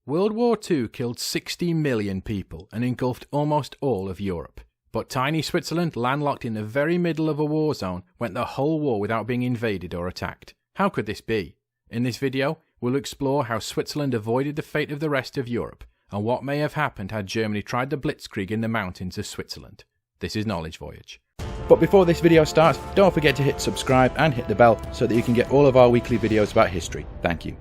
World War II killed 60 million people and engulfed almost all of Europe. But tiny Switzerland, landlocked in the very middle of a war zone, went the whole war without being invaded or attacked. How could this be? In this video, we'll explore how Switzerland avoided the fate of the rest of Europe, and what may have happened had Germany tried the blitzkrieg in the mountains of Switzerland. This is Knowledge Voyage. But before this video starts, don't forget to hit subscribe and hit the bell so that you can get all of our weekly videos about history. Thank you.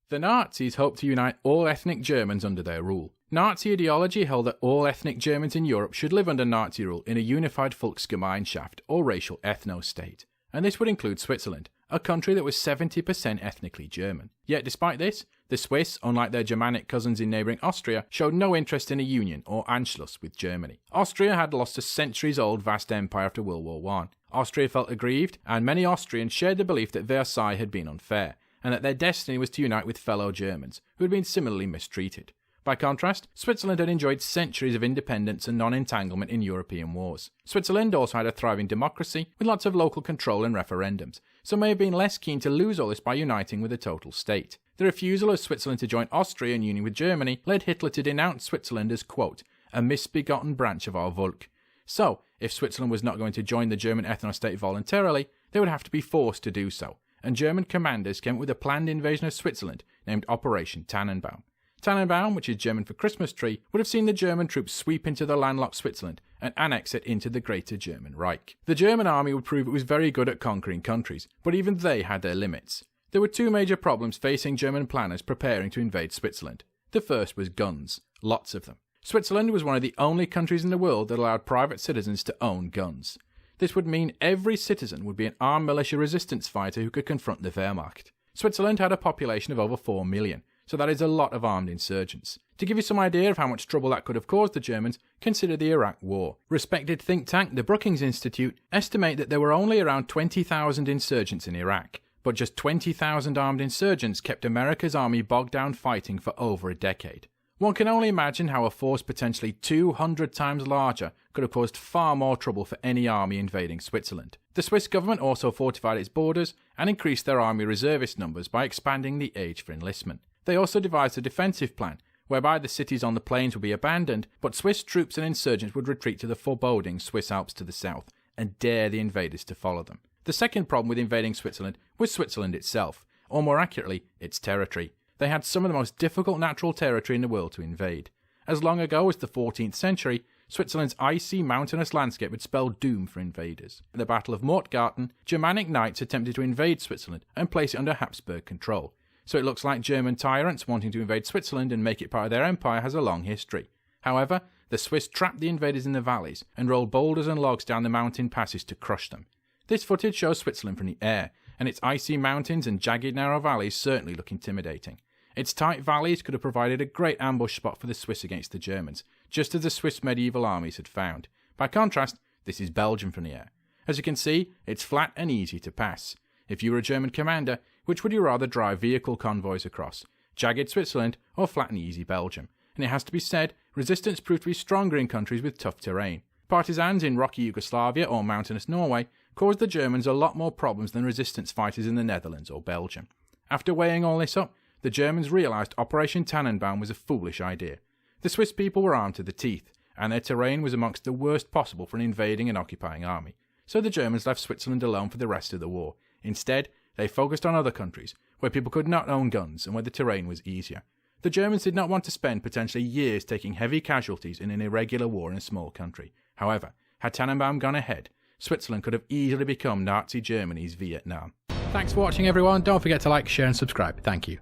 The Nazis hoped to unite all ethnic Germans under their rule. Nazi ideology held that all ethnic Germans in Europe should live under Nazi rule in a unified Volksgemeinschaft or racial ethno-state, and this would include Switzerland, a country that was 70% ethnically German. Yet despite this, the Swiss, unlike their Germanic cousins in neighbouring Austria, showed no interest in a union or Anschluss with Germany. Austria had lost a centuries-old vast empire after World War I. Austria felt aggrieved, and many Austrians shared the belief that Versailles had been unfair, and that their destiny was to unite with fellow Germans, who had been similarly mistreated. By contrast, Switzerland had enjoyed centuries of independence and non-entanglement in European wars. Switzerland also had a thriving democracy, with lots of local control and referendums, so may have been less keen to lose all this by uniting with a total state. The refusal of Switzerland to join Austria in union with Germany led Hitler to denounce Switzerland as, quote, a misbegotten branch of our Volk. So, if Switzerland was not going to join the German ethno-state voluntarily, they would have to be forced to do so, and German commanders came up with a planned invasion of Switzerland named Operation Tannenbaum. Tannenbaum, which is German for Christmas tree, would have seen the German troops sweep into the landlocked Switzerland and annex it into the Greater German Reich. The German army would prove it was very good at conquering countries, but even they had their limits. There were two major problems facing German planners preparing to invade Switzerland. The first was guns, lots of them. Switzerland was one of the only countries in the world that allowed private citizens to own guns. This would mean every citizen would be an armed militia resistance fighter who could confront the Wehrmacht. Switzerland had a population of over 4 million, so that is a lot of armed insurgents. To give you some idea of how much trouble that could have caused the Germans, consider the Iraq War. Respected think tank the Brookings Institute estimate that there were only around 20,000 insurgents in Iraq, but just 20,000 armed insurgents kept America's army bogged down fighting for over a decade. One can only imagine how a force potentially 200 times larger could have caused far more trouble for any army invading Switzerland. The Swiss government also fortified its borders and increased their army reservist numbers by expanding the age for enlistment. They also devised a defensive plan, whereby the cities on the plains would be abandoned, but Swiss troops and insurgents would retreat to the foreboding Swiss Alps to the south and dare the invaders to follow them. The second problem with invading Switzerland was Switzerland itself, or more accurately, its territory. They had some of the most difficult natural territory in the world to invade. As long ago as the 14th century, Switzerland's icy mountainous landscape had spelled doom for invaders. At the Battle of Mortgarten, Germanic knights attempted to invade Switzerland and place it under Habsburg control. So it looks like German tyrants wanting to invade Switzerland and make it part of their empire has a long history. However, the Swiss trapped the invaders in the valleys and rolled boulders and logs down the mountain passes to crush them. This footage shows Switzerland from the air, and its icy mountains and jagged narrow valleys certainly look intimidating. Its tight valleys could have provided a great ambush spot for the Swiss against the Germans, just as the Swiss medieval armies had found. By contrast, this is Belgium from the air. As you can see, it's flat and easy to pass. If you were a German commander, which would you rather drive vehicle convoys across? Jagged Switzerland or flat and easy Belgium? And it has to be said, resistance proved to be stronger in countries with tough terrain. Partisans in rocky Yugoslavia or mountainous Norway caused the Germans a lot more problems than resistance fighters in the Netherlands or Belgium. After weighing all this up, the Germans realised Operation Tannenbaum was a foolish idea. The Swiss people were armed to the teeth, and their terrain was amongst the worst possible for an invading and occupying army. So the Germans left Switzerland alone for the rest of the war. Instead, they focused on other countries, where people could not own guns and where the terrain was easier. The Germans did not want to spend potentially years taking heavy casualties in an irregular war in a small country. However, had Tannenbaum gone ahead, Switzerland could have easily become Nazi Germany's Vietnam. Thanks for watching everyone, don't forget to like, share and subscribe. Thank you.